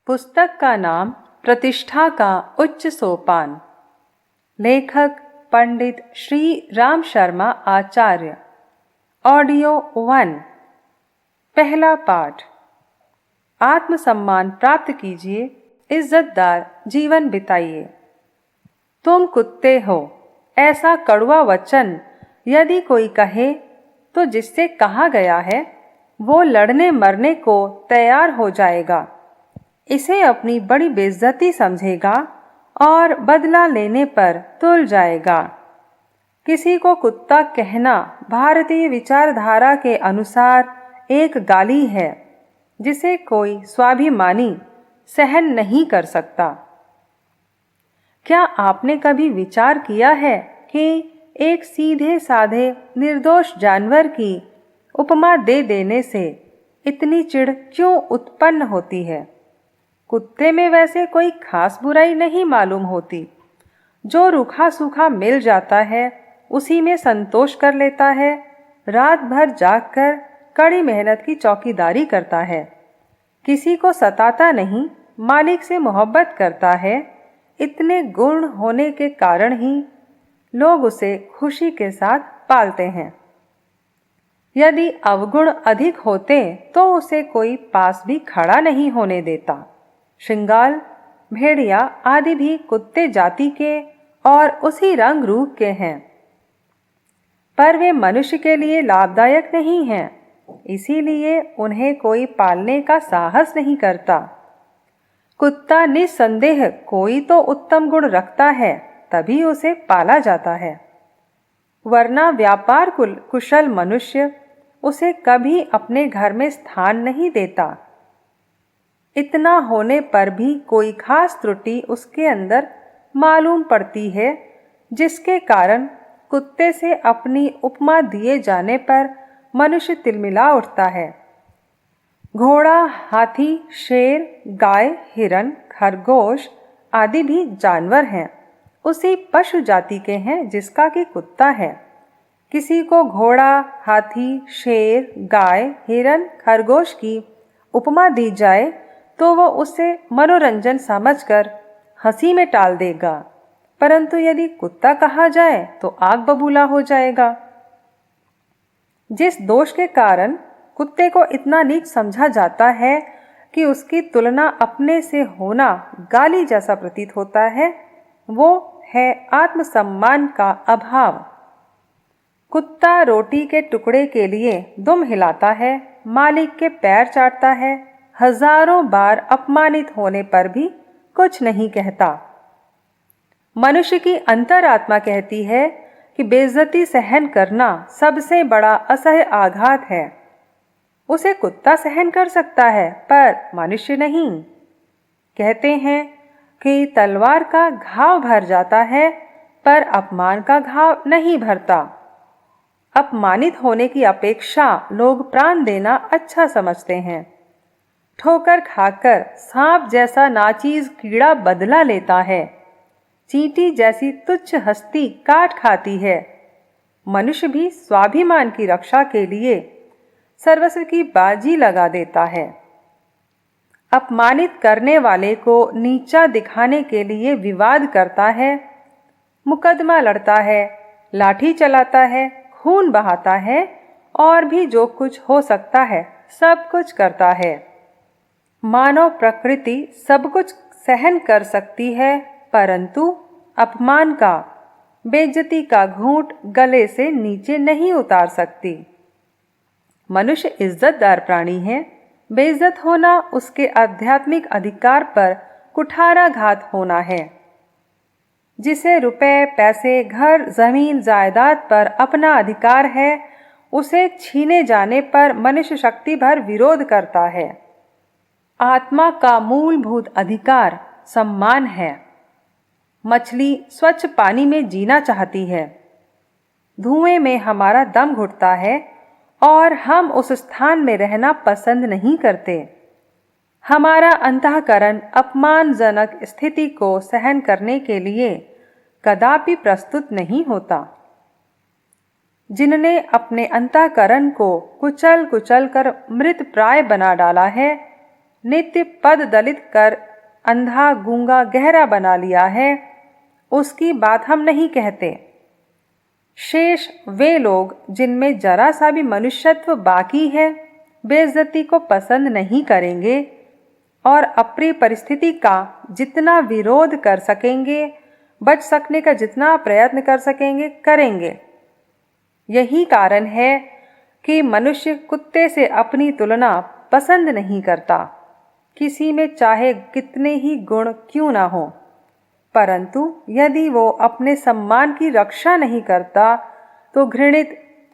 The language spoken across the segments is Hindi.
पुस्तक का नाम प्रतिष्ठा का उच्च सोपान। लेखक पंडित श्री राम शर्मा आचार्य। ऑडियो 1। पहला पाठ। आत्मसम्मान प्राप्त कीजिए, इज्जतदार जीवन बिताइए। तुम कुत्ते हो, ऐसा कड़वा वचन यदि कोई कहे तो जिससे कहा गया है वो लड़ने मरने को तैयार हो जाएगा, इसे अपनी बड़ी बेइज्जती समझेगा और बदला लेने पर तुल जाएगा। किसी को कुत्ता कहना भारतीय विचारधारा के अनुसार एक गाली है जिसे कोई स्वाभिमानी सहन नहीं कर सकता। क्या आपने कभी विचार किया है कि एक सीधे साधे निर्दोष जानवर की उपमा दे देने से इतनी चिढ़ क्यों उत्पन्न होती है? कुत्ते में वैसे कोई खास बुराई नहीं मालूम होती। जो रूखा सूखा मिल जाता है उसी में संतोष कर लेता है, रात भर जागकर कड़ी मेहनत की चौकीदारी करता है, किसी को सताता नहीं, मालिक से मोहब्बत करता है। इतने गुण होने के कारण ही लोग उसे खुशी के साथ पालते हैं। यदि अवगुण अधिक होते तो उसे कोई पास भी खड़ा नहीं होने देता। श्रृंगाल, भेड़िया आदि भी कुत्ते जाति के और उसी रंग रूप के हैं, पर वे मनुष्य के लिए लाभदायक नहीं हैं, इसीलिए उन्हें कोई पालने का साहस नहीं करता। कुत्ता निस्संदेह कोई तो उत्तम गुण रखता है, तभी उसे पाला जाता है, वरना व्यापार कुशल मनुष्य उसे कभी अपने घर में स्थान नहीं देता। इतना होने पर भी कोई खास त्रुटि उसके अंदर मालूम पड़ती है, जिसके कारण कुत्ते से अपनी उपमा दिए जाने पर मनुष्य तिलमिला उठता है। घोड़ा, हाथी, शेर, गाय, हिरन, खरगोश आदि भी जानवर हैं, उसी पशु जाति के हैं जिसका कि कुत्ता है। किसी को घोड़ा, हाथी, शेर, गाय, हिरन, खरगोश की उपमा दी जाए तो वो उसे मनोरंजन समझकर हंसी में टाल देगा, परंतु यदि कुत्ता कहा जाए तो आग बबूला हो जाएगा। जिस दोष के कारण कुत्ते को इतना नीच समझा जाता है कि उसकी तुलना अपने से होना गाली जैसा प्रतीत होता है, वो है आत्मसम्मान का अभाव। कुत्ता रोटी के टुकड़े के लिए दुम हिलाता है, मालिक के पैर चाटता है, हजारों बार अपमानित होने पर भी कुछ नहीं कहता। मनुष्य की अंतरात्मा कहती है कि बेइज्जती सहन करना सबसे बड़ा असह्य आघात है। उसे कुत्ता सहन कर सकता है पर मनुष्य नहीं। कहते हैं कि तलवार का घाव भर जाता है पर अपमान का घाव नहीं भरता। अपमानित होने की अपेक्षा लोग प्राण देना अच्छा समझते हैं। ठोकर खाकर सांप जैसा नाचीज कीड़ा बदला लेता है, चींटी जैसी तुच्छ हस्ती काट खाती है। मनुष्य भी स्वाभिमान की रक्षा के लिए सर्वस्व की बाजी लगा देता है। अपमानित करने वाले को नीचा दिखाने के लिए विवाद करता है, मुकदमा लड़ता है, लाठी चलाता है, खून बहाता है और भी जो कुछ हो सकता है सब कुछ करता है। मानव प्रकृति सब कुछ सहन कर सकती है, परंतु अपमान का, बेइज्जती का घूंट गले से नीचे नहीं उतार सकती। मनुष्य इज्जतदार प्राणी है, बेइज्जत होना उसके आध्यात्मिक अधिकार पर कुठाराघात होना है। जिसे रुपए, पैसे, घर, जमीन, जायदाद पर अपना अधिकार है, उसे छीने जाने पर मनुष्य शक्ति भर विरोध करता है। आत्मा का मूलभूत अधिकार सम्मान है। मछली स्वच्छ पानी में जीना चाहती है, धुएं में हमारा दम घुटता है और हम उस स्थान में रहना पसंद नहीं करते। हमारा अंतःकरण अपमानजनक स्थिति को सहन करने के लिए कदापि प्रस्तुत नहीं होता। जिनने अपने अंतःकरण को कुचल कुचल कर मृत प्राय बना डाला है, नित्य पद दलित कर अंधा गूंगा गहरा बना लिया है, उसकी बात हम नहीं कहते। शेष वे लोग जिनमें जरा सा भी मनुष्यत्व बाकी है, बेइज्जती को पसंद नहीं करेंगे और अप्रिय परिस्थिति का जितना विरोध कर सकेंगे, बच सकने का जितना प्रयत्न कर सकेंगे, करेंगे। यही कारण है कि मनुष्य कुत्ते से अपनी तुलना पसंद नहीं करता, किसी में चाहे कितने ही गुण क्यों ना हो। परंतु यदि वो अपने सम्मान की रक्षा नहीं करता तो घृणित,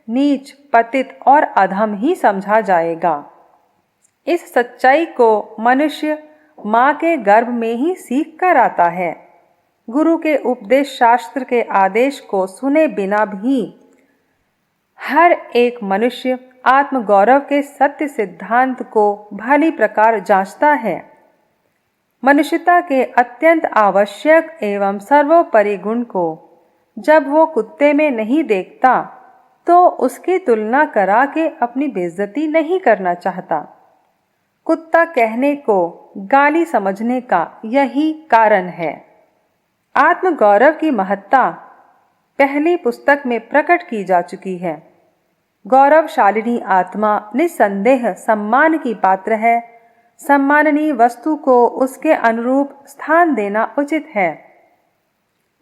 नीच, पतित और अधम ही समझा जाएगा। इस सच्चाई को मनुष्य माँ के गर्भ में ही सीख कर आता है। गुरु के उपदेश शास्त्र के आदेश को सुने बिना भी हर एक मनुष्य आत्मगौरव के सत्य सिद्धांत को भली प्रकार जांचता है। मनुष्यता के अत्यंत आवश्यक एवं सर्वोपरि गुण को जब वो कुत्ते में नहीं देखता तो उसकी तुलना करा के अपनी बेइज्जती नहीं करना चाहता। कुत्ता कहने को गाली समझने का यही कारण है। आत्मगौरव की महत्ता पहली पुस्तक में प्रकट की जा चुकी है। गौरवशालिनी आत्मा निस्संदेह सम्मान की पात्र है। सम्माननीय वस्तु को उसके अनुरूप स्थान देना उचित है।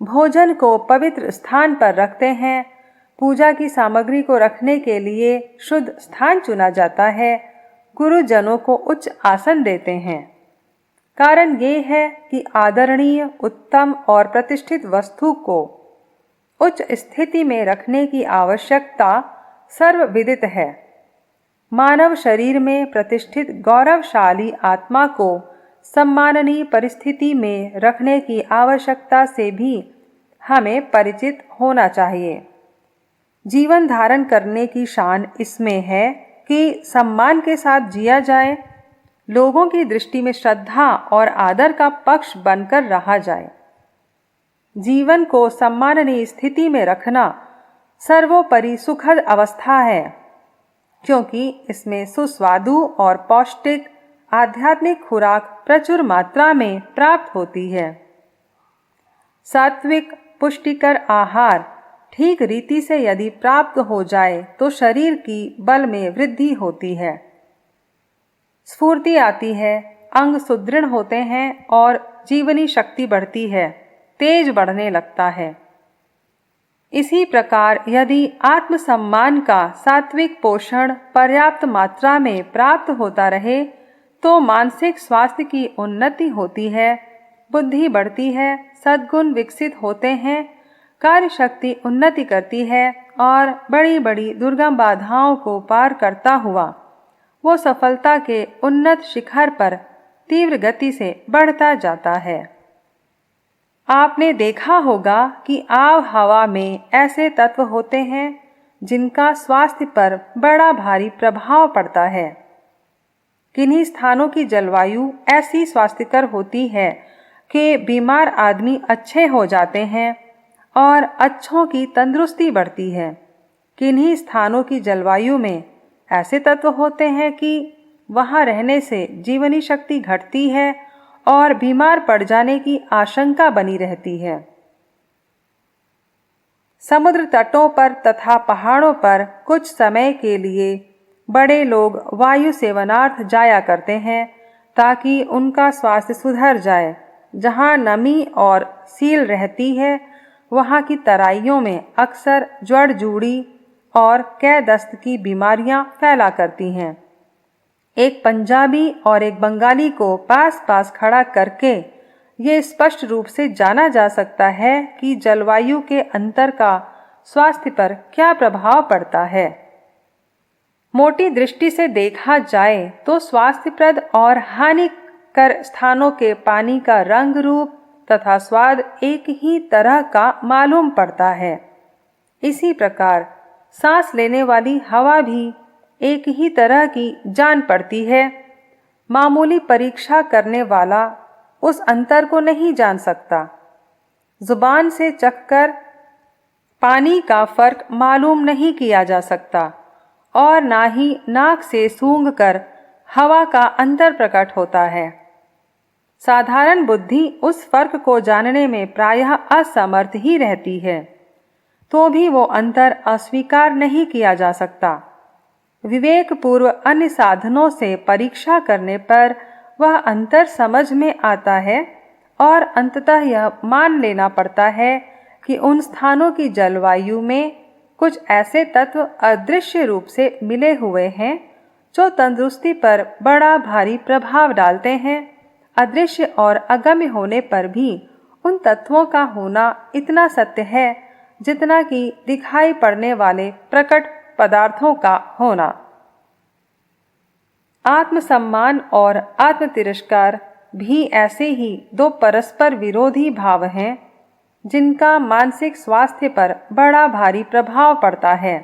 भोजन को पवित्र स्थान पर रखते हैं। पूजा की सामग्री को रखने के लिए शुद्ध स्थान चुना जाता है। गुरुजनों को उच्च आसन देते हैं। कारण ये है कि आदरणीय, उत्तम और प्रतिष्ठित वस्तु को उच्च स्थिति में रखने की आवश्यकता सर्वविदित है। मानव शरीर में प्रतिष्ठित गौरवशाली आत्मा को सम्माननीय परिस्थिति में रखने की आवश्यकता से भी हमें परिचित होना चाहिए। जीवन धारण करने की शान इसमें है कि सम्मान के साथ जिया जाए, लोगों की दृष्टि में श्रद्धा और आदर का पक्ष बनकर रहा जाए। जीवन को सम्माननीय स्थिति में रखना सर्वोपरि सुखद अवस्था है, क्योंकि इसमें सुस्वादु और पौष्टिक आध्यात्मिक खुराक प्रचुर मात्रा में प्राप्त होती है। सात्विक पुष्टिकर आहार ठीक रीति से यदि प्राप्त हो जाए तो शरीर की बल में वृद्धि होती है, स्फूर्ति आती है, अंग सुदृढ़ होते हैं और जीवनी शक्ति बढ़ती है, तेज बढ़ने लगता है। इसी प्रकार यदि आत्मसम्मान का सात्विक पोषण पर्याप्त मात्रा में प्राप्त होता रहे तो मानसिक स्वास्थ्य की उन्नति होती है, बुद्धि बढ़ती है, सद्गुण विकसित होते हैं, कार्य शक्ति उन्नति करती है और बड़ी बड़ी दुर्गम बाधाओं को पार करता हुआ वो सफलता के उन्नत शिखर पर तीव्र गति से बढ़ता जाता है। आपने देखा होगा कि आव हवा में ऐसे तत्व होते हैं जिनका स्वास्थ्य पर बड़ा भारी प्रभाव पड़ता है। किन्हीं स्थानों की जलवायु ऐसी स्वास्थ्यकर होती है कि बीमार आदमी अच्छे हो जाते हैं और अच्छों की तंदुरुस्ती बढ़ती है। किन्हीं स्थानों की जलवायु में ऐसे तत्व होते हैं कि वहाँ रहने से जीवनी शक्ति घटती है और बीमार पड़ जाने की आशंका बनी रहती है। समुद्र तटों पर तथा पहाड़ों पर कुछ समय के लिए बड़े लोग वायु सेवनार्थ जाया करते हैं ताकि उनका स्वास्थ्य सुधर जाए। जहाँ नमी और सील रहती है वहाँ की तराइयों में अक्सर जड़ जूड़ी और कै दस्त की बीमारियाँ फैला करती हैं। एक पंजाबी और एक बंगाली को पास पास खड़ा करके ये स्पष्ट रूप से जाना जा सकता है कि जलवायु के अंतर का स्वास्थ्य पर क्या प्रभाव पड़ता है। मोटी दृष्टि से देखा जाए तो स्वास्थ्यप्रद और हानिकर स्थानों के पानी का रंग, रूप तथा स्वाद एक ही तरह का मालूम पड़ता है। इसी प्रकार सांस लेने वाली हवा भी एक ही तरह की जान पड़ती है। मामूली परीक्षा करने वाला उस अंतर को नहीं जान सकता। जुबान से चखकर पानी का फर्क मालूम नहीं किया जा सकता और ना ही नाक से सूंघकर हवा का अंतर प्रकट होता है। साधारण बुद्धि उस फर्क को जानने में प्रायः असमर्थ ही रहती है, तो भी वो अंतर अस्वीकार नहीं किया जा सकता। विवेक पूर्व अन्य साधनों से परीक्षा करने पर वह अंतर समझ में आता है और अंततः यह मान लेना पड़ता है कि उन स्थानों की जलवायु में कुछ ऐसे तत्व अदृश्य रूप से मिले हुए हैं जो तंदुरुस्ती पर बड़ा भारी प्रभाव डालते हैं। अदृश्य और अगम्य होने पर भी उन तत्वों का होना इतना सत्य है जितना कि दिखाई पड़ने वाले प्रकट पदार्थों का होना। आत्मसम्मान और आत्म तिरस्कार भी ऐसे ही दो परस्पर विरोधी भाव हैं जिनका मानसिक स्वास्थ्य पर बड़ा भारी प्रभाव पड़ता है।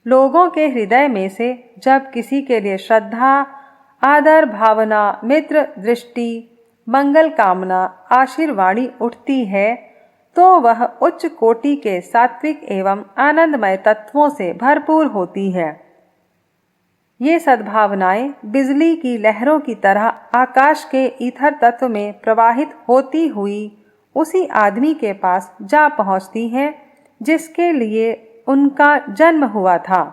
लोगों के हृदय में से जब किसी के लिए श्रद्धा, आदर भावना, मित्र दृष्टि, मंगल कामना, आशीर्वाणी उठती है तो वह उच्च कोटि के सात्विक एवं आनंदमय तत्वों से भरपूर होती है। ये सद्भावनाएं बिजली की लहरों की तरह आकाश के ईथर तत्व में प्रवाहित होती हुई उसी आदमी के पास जा पहुंचती हैं जिसके लिए उनका जन्म हुआ था।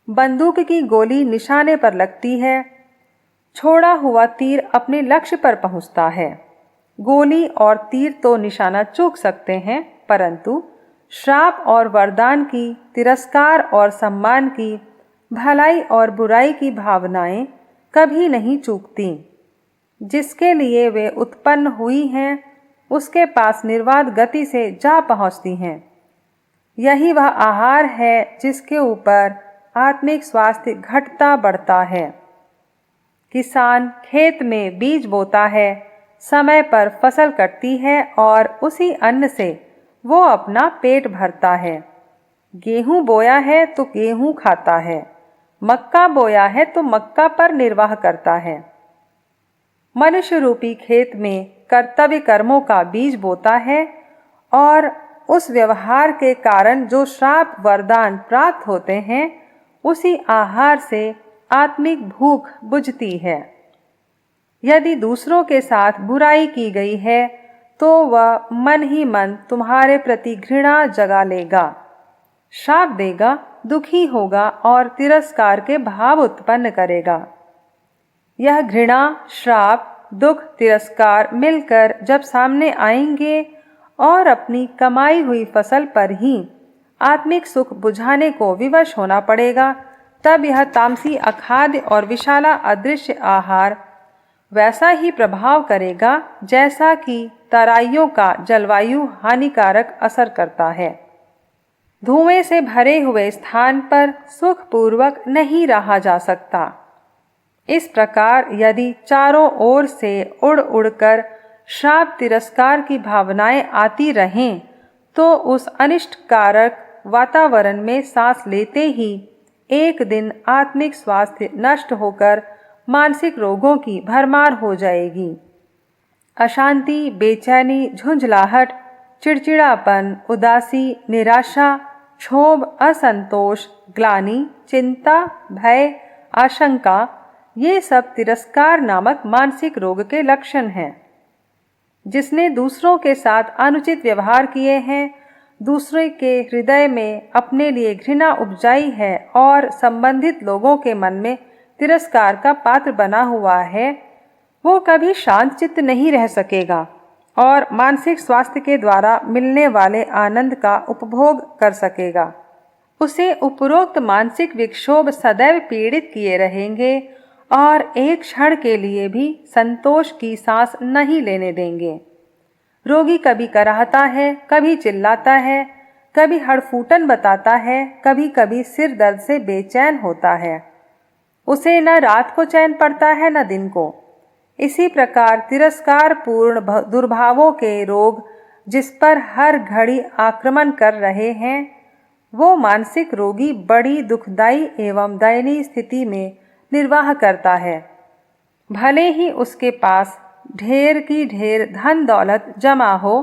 बंदूक की गोली निशाने पर लगती है, छोड़ा हुआ तीर अपने लक्ष्य पर पहुंचता है। गोली और तीर तो निशाना चूक सकते हैं, परंतु श्राप और वरदान की, तिरस्कार और सम्मान की, भलाई और बुराई की भावनाएं कभी नहीं चूकती। जिसके लिए वे उत्पन्न हुई हैं उसके पास निर्वाध गति से जा पहुंचती हैं। यही वह आहार है जिसके ऊपर आत्मिक स्वास्थ्य घटता बढ़ता है। किसान खेत में बीज बोता है, समय पर फसल कटती है और उसी अन्न से वो अपना पेट भरता है। गेहूं बोया है तो गेहूं खाता है, मक्का बोया है तो मक्का पर निर्वाह करता है। मनुष्य रूपी खेत में कर्तव्य कर्मों का बीज बोता है और उस व्यवहार के कारण जो श्राप वरदान प्राप्त होते हैं उसी आहार से आत्मिक भूख बुझती है। यदि दूसरों के साथ बुराई की गई है तो वह मन ही मन तुम्हारे प्रति घृणा जगा लेगा, श्राप देगा, दुखी होगा और तिरस्कार के भाव उत्पन्न करेगा। यह घृणा, श्राप, दुख, तिरस्कार मिलकर जब सामने आएंगे और अपनी कमाई हुई फसल पर ही आत्मिक सुख बुझाने को विवश होना पड़ेगा, तब यह तामसी अखाद्य और विशाला अदृश्य आहार वैसा ही प्रभाव करेगा जैसा कि तराइयों का जलवायु हानिकारक असर करता है। धुएं से भरे हुए स्थान पर सुखपूर्वक नहीं रहा जा सकता। इस प्रकार यदि चारों ओर से उड़ उड़कर श्राप तिरस्कार की भावनाएं आती रहें तो उस अनिष्टकारक वातावरण में सांस लेते ही एक दिन आत्मिक स्वास्थ्य नष्ट होकर मानसिक रोगों की भरमार हो जाएगी। अशांति, बेचैनी, झुंझलाहट, चिड़चिड़ापन, उदासी, निराशा, क्षोभ, असंतोष, ग्लानि, चिंता, भय, आशंका, ये सब तिरस्कार नामक मानसिक रोग के लक्षण हैं। जिसने दूसरों के साथ अनुचित व्यवहार किए हैं, दूसरे के हृदय में अपने लिए घृणा उपजाई है और संबंधित लोगों के मन में तिरस्कार का पात्र बना हुआ है, वो कभी शांत चित्त नहीं रह सकेगा और मानसिक स्वास्थ्य के द्वारा मिलने वाले आनंद का उपभोग कर सकेगा। उसे उपरोक्त मानसिक विक्षोभ सदैव पीड़ित किए रहेंगे और एक क्षण के लिए भी संतोष की सांस नहीं लेने देंगे। रोगी कभी कराहता है, कभी चिल्लाता है, कभी हड़फूटन बताता है, कभी कभी सिर दर्द से बेचैन होता है। उसे न रात को चैन पड़ता है न दिन को। इसी प्रकार तिरस्कार पूर्ण दुर्भावों के रोग जिस पर हर घड़ी आक्रमण कर रहे हैं, वो मानसिक रोगी बड़ी दुखदायी एवं दयनीय स्थिति में निर्वाह करता है। भले ही उसके पास ढेर की ढेर धन दौलत जमा हो,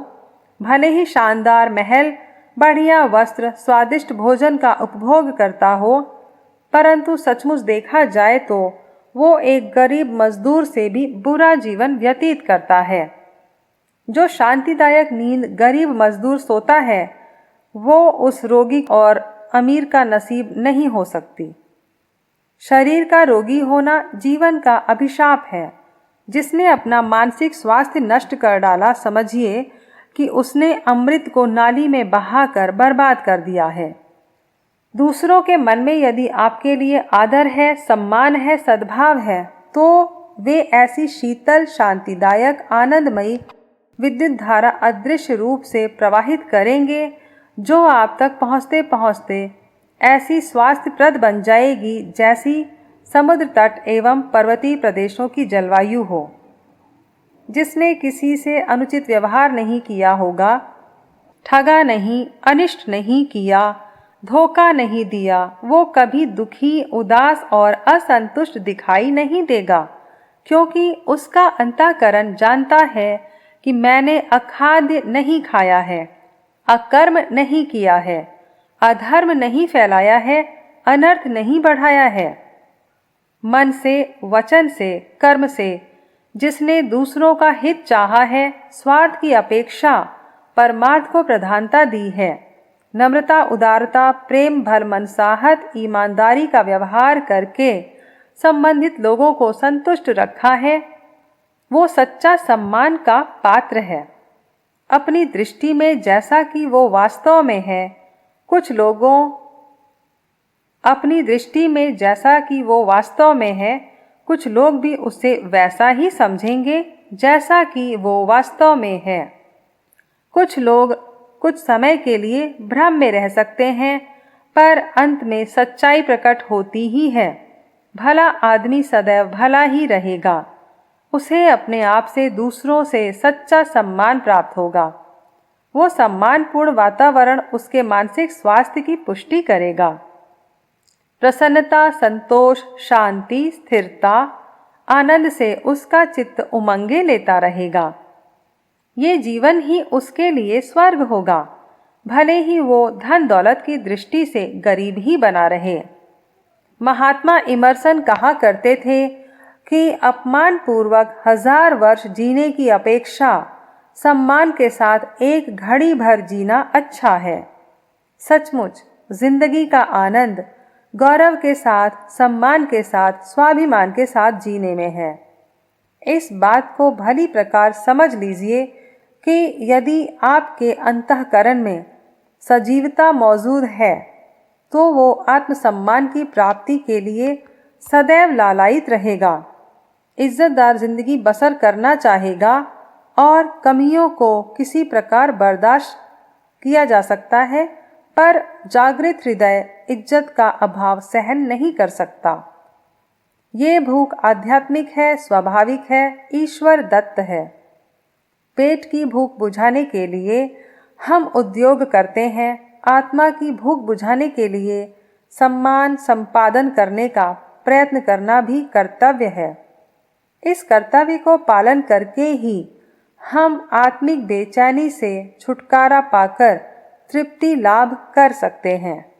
भले ही शानदार महल, बढ़िया वस्त्र, स्वादिष्ट भोजन का उपभोग करता हो, परंतु सचमुच देखा जाए तो वो एक गरीब मजदूर से भी बुरा जीवन व्यतीत करता है। जो शांतिदायक नींद गरीब मजदूर सोता है, वो उस रोगी और अमीर का नसीब नहीं हो सकती। शरीर का रोगी होना जीवन का अभिशाप है। जिसने अपना मानसिक स्वास्थ्य नष्ट कर डाला, समझिए कि उसने अमृत को नाली में बहाकर बर्बाद कर दिया है। दूसरों के मन में यदि आपके लिए आदर है, सम्मान है, सद्भाव है, तो वे ऐसी शीतल, शांतिदायक, आनंदमयी विद्युत धारा अदृश्य रूप से प्रवाहित करेंगे, जो आप तक पहुँचते पहुँचते ऐसी स्वास्थ्यप्रद बन जाएगी जैसी समुद्र तट एवं पर्वतीय प्रदेशों की जलवायु हो। जिसने किसी से अनुचित व्यवहार नहीं किया होगा, ठगा नहीं, अनिष्ट नहीं किया, धोखा नहीं दिया, वो कभी दुखी, उदास और असंतुष्ट दिखाई नहीं देगा, क्योंकि उसका अंतःकरण जानता है कि मैंने अखाद्य नहीं खाया है, अकर्म नहीं किया है, अधर्म नहीं फैलाया है, अनर्थ नहीं बढ़ाया है। मन से, वचन से, कर्म से जिसने दूसरों का हित चाहा है, स्वार्थ की अपेक्षा परमार्थ को प्रधानता दी है, नम्रता, उदारता, प्रेम, भलमनसाहत, ईमानदारी का व्यवहार करके संबंधित लोगों को संतुष्ट रखा है, वो सच्चा सम्मान का पात्र है। अपनी दृष्टि में जैसा कि वो वास्तव में है, कुछ लोगों अपनी दृष्टि में जैसा कि वो वास्तव में है, कुछ लोग भी उसे वैसा ही समझेंगे जैसा कि वो वास्तव में है। कुछ लोग कुछ समय के लिए भ्रम में रह सकते हैं, पर अंत में सच्चाई प्रकट होती ही है। भला आदमी सदैव भला ही रहेगा। उसे अपने आप से, दूसरों से सच्चा सम्मान प्राप्त होगा। वो सम्मानपूर्ण वातावरण उसके मानसिक स्वास्थ्य की पुष्टि करेगा। प्रसन्नता, संतोष, शांति, स्थिरता, आनंद से उसका चित्त उमंगे लेता रहेगा। ये जीवन ही उसके लिए स्वर्ग होगा, भले ही वो धन दौलत की दृष्टि से गरीब ही बना रहे। महात्मा इमर्सन कहा करते थे कि अपमानपूर्वक 1000 वर्ष जीने की अपेक्षा सम्मान के साथ एक घड़ी भर जीना अच्छा है। सचमुच जिंदगी का आनंद गौरव के साथ, सम्मान के साथ, स्वाभिमान के साथ जीने में है। इस बात को भली प्रकार समझ लीजिए कि यदि आपके अंतःकरण में सजीवता मौजूद है, तो वो आत्मसम्मान की प्राप्ति के लिए सदैव लालायित रहेगा, इज्जतदार जिंदगी बसर करना चाहेगा और कमियों को किसी प्रकार बर्दाश्त किया जा सकता है, पर जागृत हृदय इज्जत का अभाव सहन नहीं कर सकता। ये भूख आध्यात्मिक है, स्वाभाविक है, ईश्वर दत्त है। पेट की भूख बुझाने के लिए हम उद्योग करते हैं, आत्मा की भूख बुझाने के लिए सम्मान संपादन करने का प्रयत्न करना भी कर्तव्य है। इस कर्तव्य को पालन करके ही हम आत्मिक बेचैनी से छुटकारा पाकर तृप्ति लाभ कर सकते हैं।